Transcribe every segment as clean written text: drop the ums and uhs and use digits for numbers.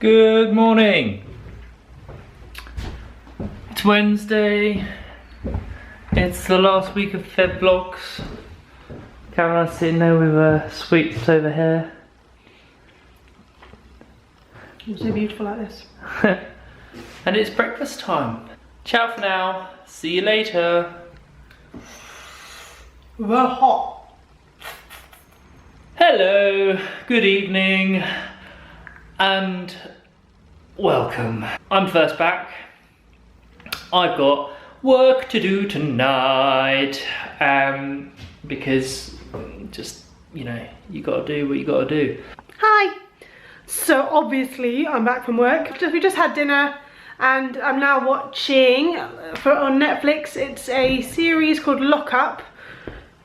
Good morning. It's Wednesday. It's the last week of Feb vlogs. Caroline's sitting there with sweets over here. You're so beautiful like this. And it's breakfast time. Ciao for now. See you later. We're hot. Hello. Good evening. And welcome. I'm first back. I've got work to do tonight. Because just, you know, you gotta do what you gotta do. Hi. So obviously I'm back from work. We just had dinner and I'm now watching on Netflix. It's a series called Lock Up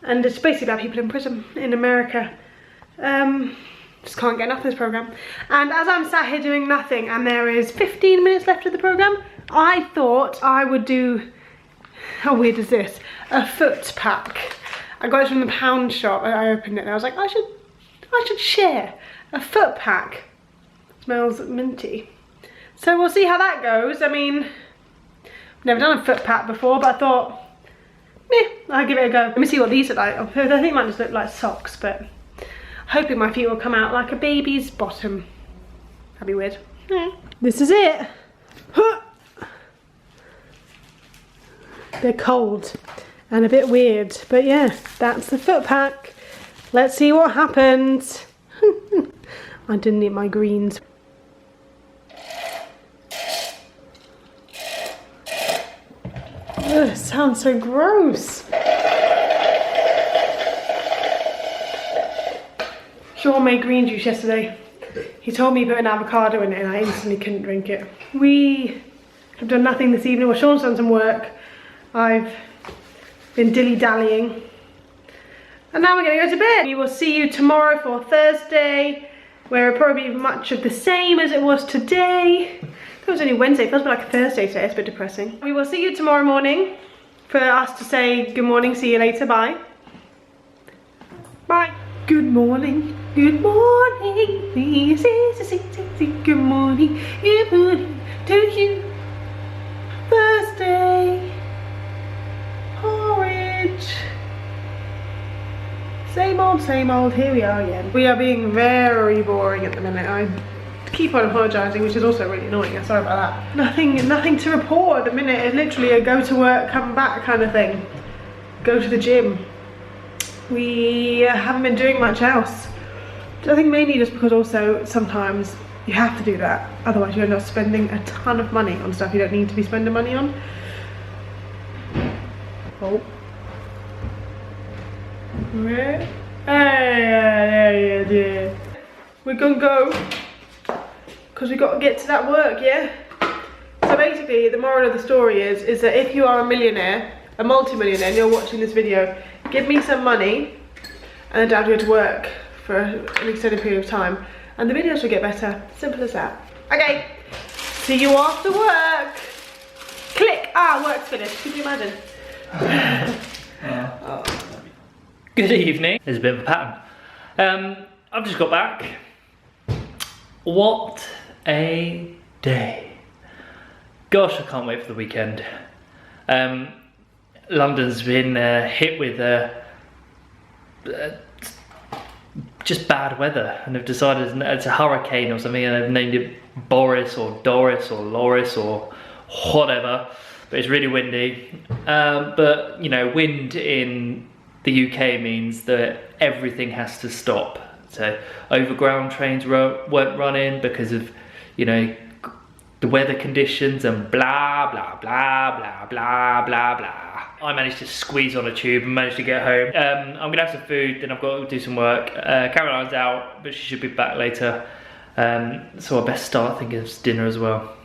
and it's basically about people in prison in America. Just can't get enough of this program. And as I'm sat here doing nothing and there is 15 minutes left of the program, I thought I would do, how weird is this? A foot pack. I got it from the pound shop and I opened it and I was like, I should share a foot pack. Smells minty. So we'll see how that goes. I mean, I've never done a foot pack before, but I thought, I'll give it a go. Let me see what these are like. I think it might just look like socks, but hoping my feet will come out like a baby's bottom. That'd be weird. Yeah. This is it. They're cold and a bit weird, but yeah, that's the foot pack. Let's see what happens. I didn't eat my greens. Ugh, it sounds so gross. Sean made green juice yesterday. He told me to put an avocado in it and I instantly couldn't drink it. We have done nothing this evening. Well, Sean's done some work. I've been dilly-dallying. And now we're gonna go to bed. We will see you tomorrow for Thursday, where it'll probably be much of the same as it was today. It was only Wednesday, it feels like a Thursday today, it's a bit depressing. We will see you tomorrow morning for us to say good morning, see you later, bye. Bye. Good morning, this is good morning to you. Thursday, porridge. Same old, here we are again. We are being very boring at the minute. I keep on apologising, which is also really annoying, sorry about that. Nothing to report at the minute. It's literally a go to work, come back kind of thing. Go to the gym. We haven't been doing much else. I think mainly just because also sometimes you have to do that, otherwise you end up spending a ton of money on stuff you don't need to be spending money on. Oh. Hey, we're gonna go because we got to get to that work, yeah? So basically the moral of the story is that if you are a millionaire, a multi-millionaire, and you're watching this video, give me some money and then don't have to go to work for an extended period of time and the videos will get better. Simple as that. Okay, see you after work. Click. Ah, work's finished. Could you imagine? Yeah. Oh. Good evening. There's a bit of a pattern. I've just got back. What a day. Gosh, I can't wait for the weekend. London's been hit with just bad weather and they've decided it's a hurricane or something and they've named it Boris or Doris or Loris or whatever, but it's really windy. But you know, wind in the UK means that everything has to stop. So overground trains weren't running because of, you know, the weather conditions and blah blah blah blah blah blah blah. I managed to squeeze on a tube and managed to get home. I'm gonna have some food, then I've got to do some work. Caroline's out, but she should be back later. So I best start thinking of dinner as well.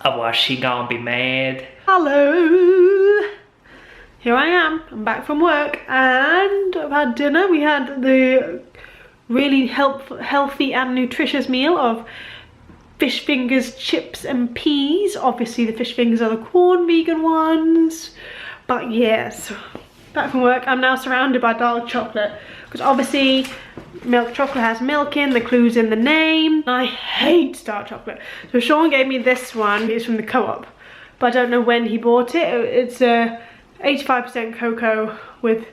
Otherwise she gonna be mad. Hello. Here I am, I'm back from work and I've had dinner. We had the really healthy and nutritious meal of fish fingers, chips and peas. Obviously the fish fingers are the corn vegan ones. But yes, back from work, I'm now surrounded by dark chocolate. Because obviously, milk chocolate has milk in, the clue's in the name. I hate dark chocolate. So Sean gave me this one. It's from the Co-op. But I don't know when he bought it. It's 85% cocoa with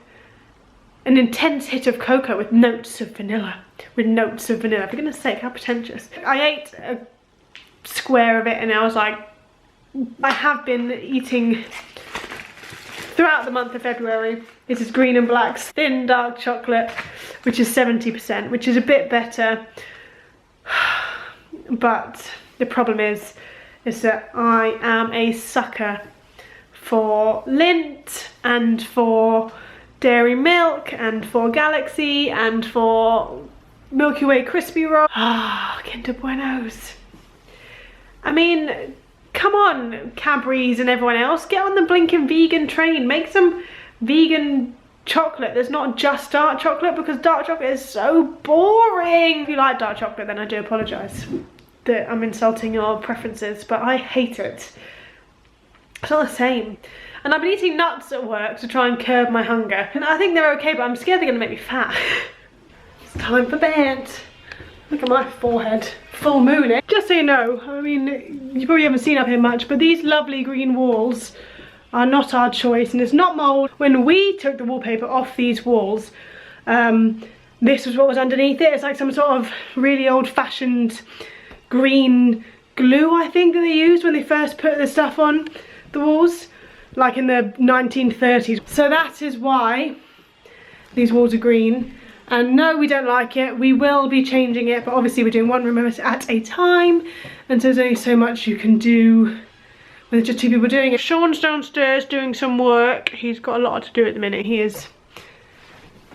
an intense hit of cocoa with notes of vanilla. For goodness sake, how pretentious. I ate a square of it and I was like, I have been eating throughout the month of February. This is Green and Black's thin dark chocolate, which is 70%, which is a bit better. But the problem is that I am a sucker for Lindt and for Dairy Milk and for Galaxy and for Milky Way Crispy Roll. Kinder Buenos. I mean, come on, Cadbury's and everyone else, get on the blinking vegan train. Make some vegan chocolate that's not just dark chocolate, because dark chocolate is so boring. If you like dark chocolate, then I do apologise that I'm insulting your preferences, but I hate it. It's not the same. And I've been eating nuts at work to try and curb my hunger. And I think they're okay, but I'm scared they're gonna make me fat. It's time for bed. Look at my forehead. Full moon, eh? Just so you know, I mean, you probably haven't seen up here much, but these lovely green walls are not our choice, and it's not mould. When we took the wallpaper off these walls, this was what was underneath it. It's like some sort of really old-fashioned green glue, I think, that they used when they first put the stuff on the walls, like in the 1930s. So that is why these walls are green. And no, we don't like it. We will be changing it, but obviously we're doing one room at a time, and so there's only so much you can do when there's just two people doing it. Sean's downstairs doing some work. He's got a lot to do at the minute. He is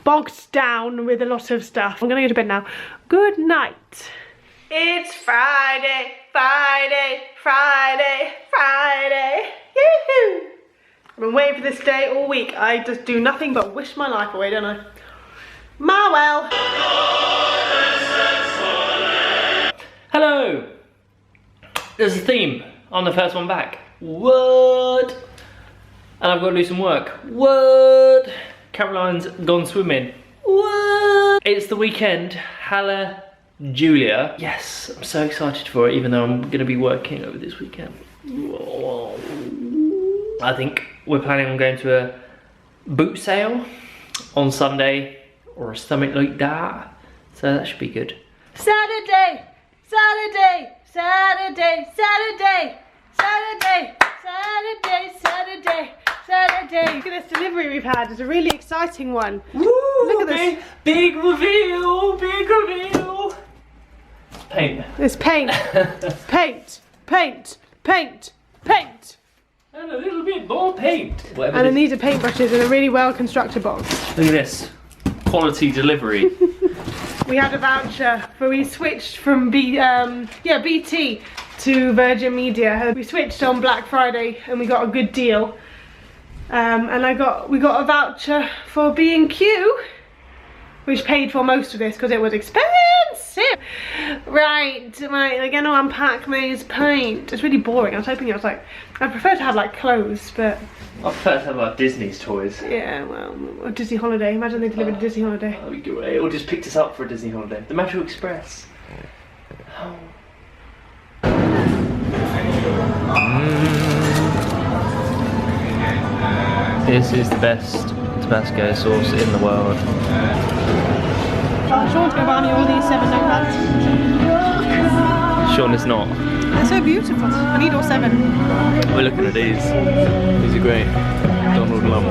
bogged down with a lot of stuff. I'm gonna go to bed now. Good night. It's Friday, Friday, Friday, Friday. Yoo-hoo! I've been waiting for this day all week. I just do nothing but wish my life away, don't I? Marwell! Hello! There's a theme. I'm the first one back. What? And I've got to do some work. What? Caroline's gone swimming. What? It's the weekend. Hallelujah. Yes, I'm so excited for it, even though I'm going to be working over this weekend. I think we're planning on going to a boot sale on Sunday, or something like that, so that should be good. Saturday, Saturday, Saturday, Saturday, Saturday, Saturday, Saturday, Saturday. Look at this delivery we've had. It's a really exciting one. Woo, look at this. Big reveal, big reveal. Paint. It's paint. Paint, paint, paint, paint. And a little bit more paint. And then these are paintbrushes in a really well constructed box. Look at this. Quality delivery. We had a voucher, but we switched from BT to Virgin Media. We switched on Black Friday and we got a good deal. And we got a voucher for B&Q, which paid for most of this because it was expensive. Right, we're gonna unpack these paint. It's really boring. I was hoping it was like, I prefer to have like clothes, but I prefer to have like Disney's toys. yeah, well, a Disney holiday. Imagine they delivered a Disney holiday. That'd be great. Or just picked us up for a Disney holiday. The Metro Express. Oh. This is the best Tabasco sauce in the world. Sean's gonna buy me all these 7 notepads. Sean is not. They're so beautiful. I need all 7. We're looking at these. These are great. Donald Lump.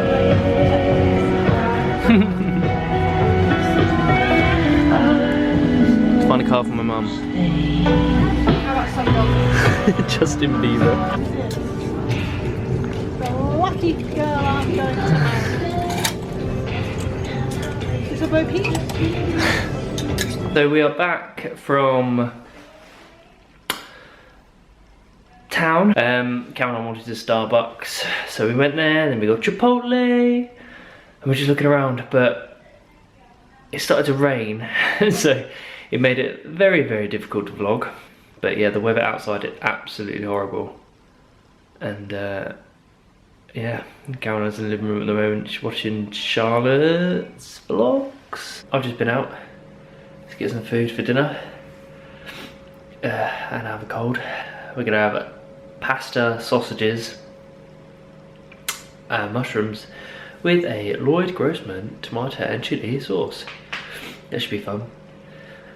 Let's find a car for my mum. How about some dog? Justin Bieber. The lucky girl I'm going to marry. Is it Bo Peep? So we are back from town. Cameron wanted a Starbucks, so we went there, then we got Chipotle, and we're just looking around, but it started to rain, so it made it very, very difficult to vlog. But yeah, the weather outside is absolutely horrible, and yeah, Caroline's in the living room at the moment. She's watching Charlotte's vlogs. I've just been out to get some food for dinner and have a cold. We're gonna have pasta, sausages, and mushrooms with a Lloyd Grossman tomato and chili sauce. That should be fun.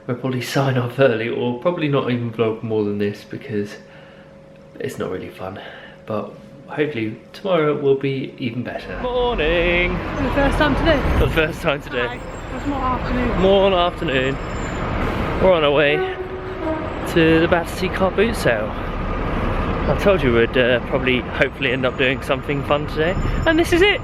We'll probably sign off early, or probably not even vlog more than this because it's not really fun. But hopefully tomorrow will be even better. Morning! For the first time today? For the first time today. Hi. It's more afternoon. More afternoon. We're on our way to the Battersea car boot sale. I told you we'd probably, hopefully end up doing something fun today. And this is it!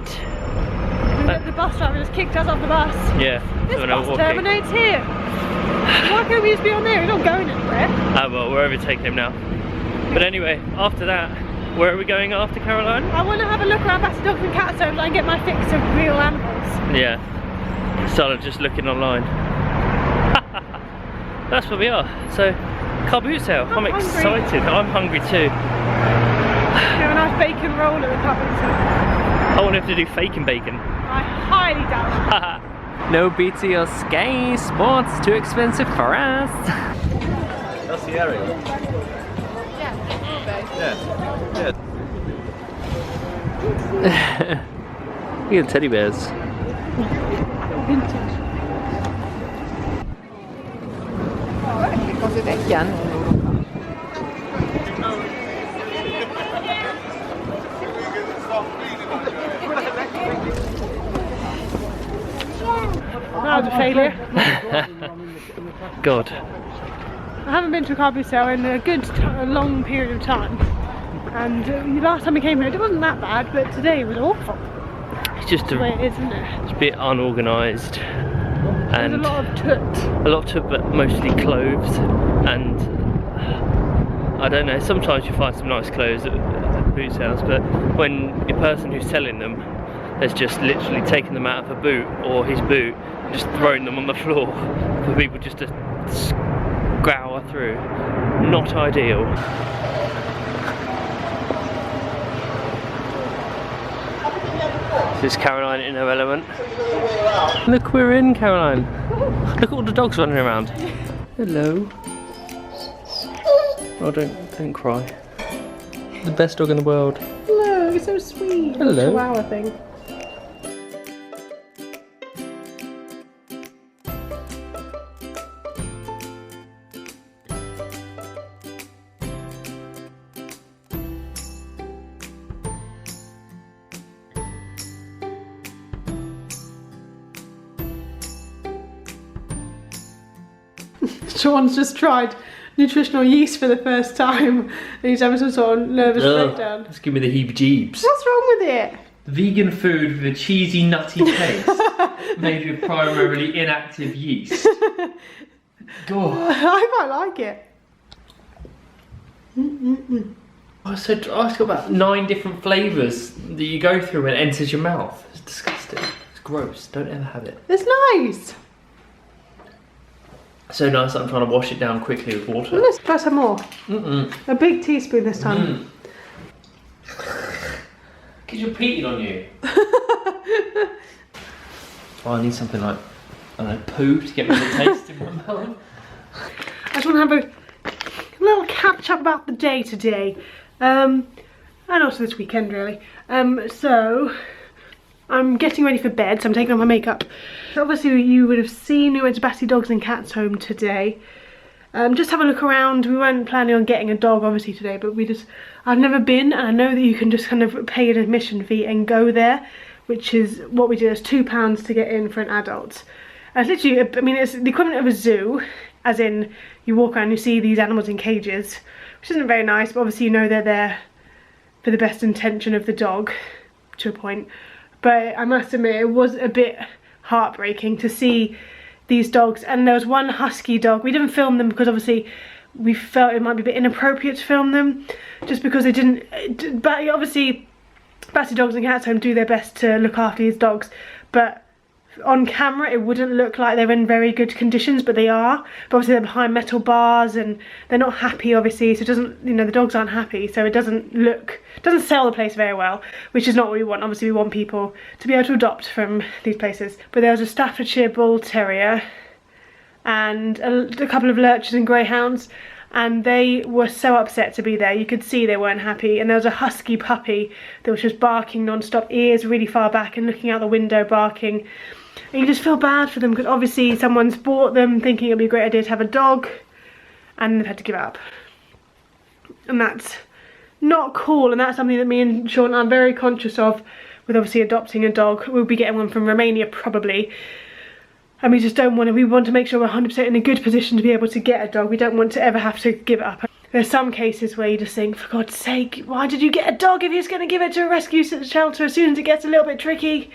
The bus driver just kicked us off the bus. Yeah. This so bus terminates here. Why can't we just be on there? We're not going anywhere. Ah well, we're overtaking him now. But anyway, after that, where are we going after, Caroline? I want to have a look around Battersea Dogs and Cats so I can get my fix of real animals. Yeah. Started just looking online. That's where we are. So, car boot sale. I'm hungry. excited. I'm hungry too. Have a nice bacon roll at the car boot sale. I want him to do fake and bacon. I highly doubt it. No BT or Sky Sports, too expensive for us. That's the area. Yeah. Look at the teddy bears. That was a failure. God. I haven't been to a car boot sale in a long period of time. And the last time we came here it wasn't that bad, but today it was awful. It's just That's the way it is, isn't it? it's a bit unorganised. There's And a lot of toot. a lot of, but mostly clothes. And I don't know, sometimes you find some nice clothes at boot sales, but when the person who's selling them has just literally taken them out of a boot or his boot and just thrown them on the floor for people just to scour through. Not ideal. This is Caroline in her element. Look, we're in, Caroline. Look at all the dogs running around. Hello. Oh, don't cry. The best dog in the world. Hello, you're so sweet. Hello. Chihuahua thing. Sean's just tried nutritional yeast for the first time and he's having some sort of nervous breakdown. Just give me the heebie-jeebs. What's wrong with it? Vegan food with a cheesy, nutty taste, made with primarily inactive yeast. God. I quite like it. So it's got about 9 different flavours that you go through when it enters your mouth. It's disgusting. It's gross. Don't ever have it. It's nice. So nice that I'm trying to wash it down quickly with water. Let's try some more. Mm-mm. A big teaspoon this time. Kids repeating on you. Oh, I need something like, I don't know, poo to get rid of the taste in my mouth. I just want to have a little catch up about the day today. And also this weekend really. So I'm getting ready for bed, so I'm taking off my makeup. So obviously you would have seen we went to Battersea Dogs and Cats home today. Just have a look around. We weren't planning on getting a dog obviously today, but I've never been, and I know that you can just kind of pay an admission fee and go there, which is what we did. It's £2 to get in for an adult. And it's literally, I mean, it's the equivalent of a zoo, as in you walk around and you see these animals in cages, which isn't very nice, but obviously you know they're there for the best intention of the dog, to a point. But I must admit, it was a bit heartbreaking to see these dogs. And there was one husky dog. We didn't film them because obviously we felt it might be a bit inappropriate to film them, just because they didn't, but obviously Battersea Dogs and Cats Home do their best to look after these dogs, but on camera it wouldn't look like they're in very good conditions, but they are. But obviously they're behind metal bars and they're not happy, obviously, so it doesn't, you know, the dogs aren't happy, so it doesn't sell the place very well, which is not what we want. Obviously we want people to be able to adopt from these places. But there was a Staffordshire Bull Terrier and a couple of lurchers and greyhounds, and they were so upset to be there. You could see they weren't happy. And there was a husky puppy that was just barking non-stop, ears really far back and looking out the window barking. And you just feel bad for them, because obviously someone's bought them thinking it'd be a great idea to have a dog, and they've had to give it up. And that's not cool, and that's something that me and Sean are very conscious of with obviously adopting a dog. We'll be getting one from Romania probably. And we just don't want to, we want to make sure we're 100% in a good position to be able to get a dog. We don't want to ever have to give it up. There's some cases where you just think, for God's sake, why did you get a dog if you're just going to give it to a rescue shelter as soon as it gets a little bit tricky?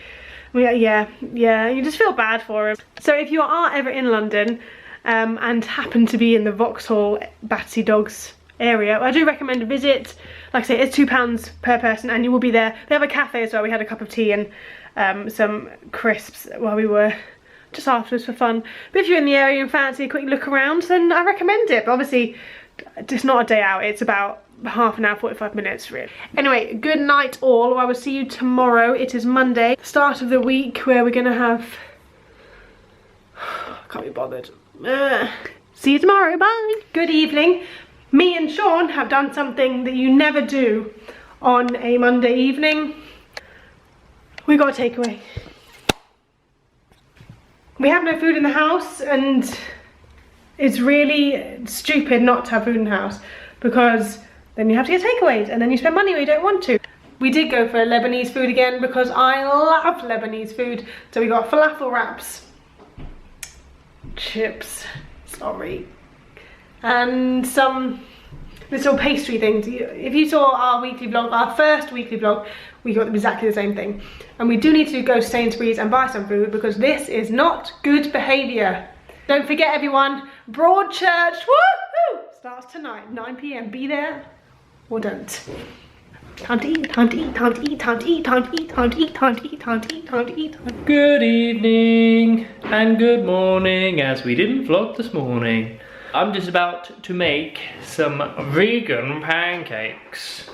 Yeah, you just feel bad for him. So if you are ever in London and happen to be in the Vauxhall Battersea Dogs area, I do recommend a visit. Like I say, it's £2 per person and you will be there. They have a cafe as well. We had a cup of tea and some crisps while we were just afterwards for fun. But if you're in the area and fancy a quick look around, then I recommend it. But obviously it's not a day out, it's about half an hour, 45 minutes really. Anyway, good night all. I will see you tomorrow. It is Monday, start of the week, where we're gonna have can't be bothered. See you tomorrow, bye. Good evening. Me and Sean have done something that you never do on a Monday evening. We got a takeaway. We have no food in the house, and it's really stupid not to have food in the house, because then you have to get takeaways and then you spend money where you don't want to. We did go for Lebanese food again because I love Lebanese food. So we got falafel wraps, chips, sorry, and some little pastry things. If you saw our weekly vlog, our first weekly vlog, we got exactly the same thing. And we do need to go to Sainsbury's and buy some food, because this is not good behaviour. Don't forget everyone, Broadchurch, woohoo! Starts tonight, 9 PM. Be there or don't. Time to eat, time to eat, time to eat, time to eat, time to eat, time to eat, time to eat, time to eat, time to eat. Good evening and good morning, as we didn't vlog this morning. I'm just about to make some vegan pancakes.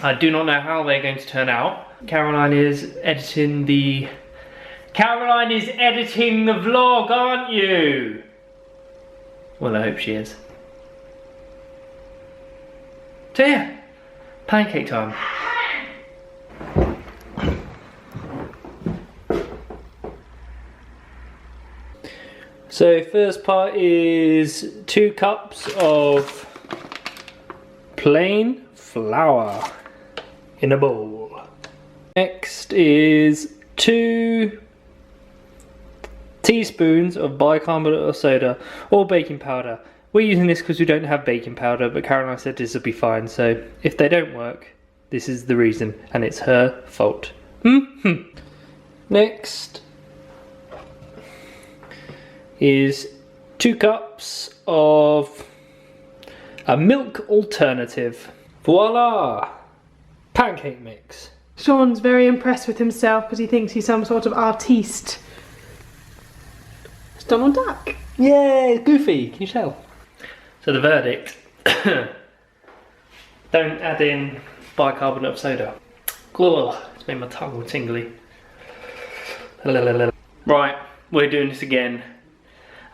I do not know how they're going to turn out. Caroline is editing the vlog, aren't you? Well, I hope she is. So yeah, pancake time. So first part is 2 cups of plain flour in a bowl. Next is 2 teaspoons of bicarbonate of soda or baking powder. We're using this because we don't have baking powder, but Caroline said this will be fine, so if they don't work, this is the reason, and it's her fault. Next is 2 cups of a milk alternative. Voila! Pancake mix. Sean's very impressed with himself because he thinks he's some sort of artiste. It's Donald Duck. Yay, goofy, can you tell? So the verdict, don't add in bicarbonate of soda. Ugh, it's made my tongue all tingly. Right, we're doing this again,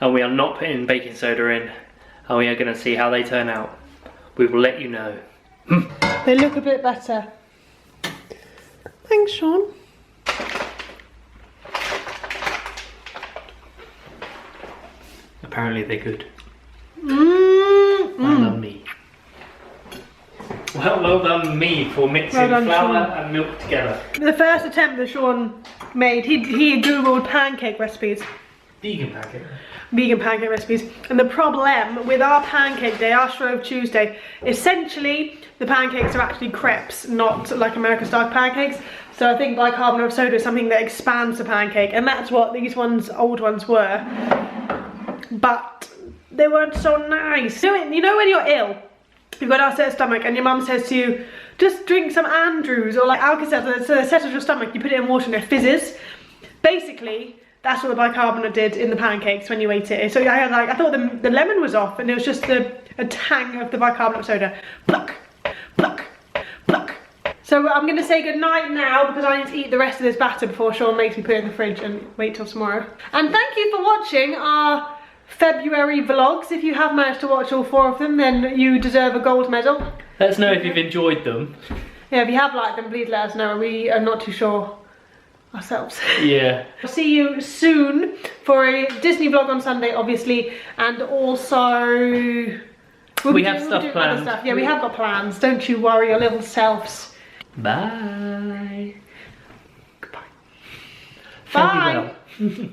and we are not putting baking soda in, and we are going to see how they turn out. We will let you know. They look a bit better. Thanks, Sean. Apparently they're good. Well done me. Well done me for mixing flour Sean. and milk together. The first attempt that Sean made, he googled pancake recipes. Vegan pancake. Vegan pancake recipes. And the problem with our pancake day, our Shrove Tuesday, essentially the pancakes are actually crepes, not like American style pancakes. So I think bicarbonate of soda is something that expands the pancake, and that's what these old ones were. But they weren't so nice. You know when you're ill, you've got an upset stomach, and your mum says to you, just drink some Andrews or like Alka-Seltzer, so it settles your stomach, you put it in water and it fizzes. Basically, that's what the bicarbonate did in the pancakes when you ate it. So I thought the lemon was off, and it was just a tang of the bicarbonate soda. Pluck, pluck, pluck. So I'm going to say goodnight now because I need to eat the rest of this batter before Sean makes me put it in the fridge and wait till tomorrow. And thank you for watching our February vlogs. If you have managed to watch all 4 of them, then you deserve a gold medal. Let us know if you've enjoyed them. Yeah, if you have liked them, please let us know. We are not too sure ourselves. Yeah. I'll see you soon for a Disney vlog on Sunday, obviously, and also We have stuff planned. Yeah, we have got plans. Don't you worry your little selves. Bye. Goodbye. Fare Bye. thee well.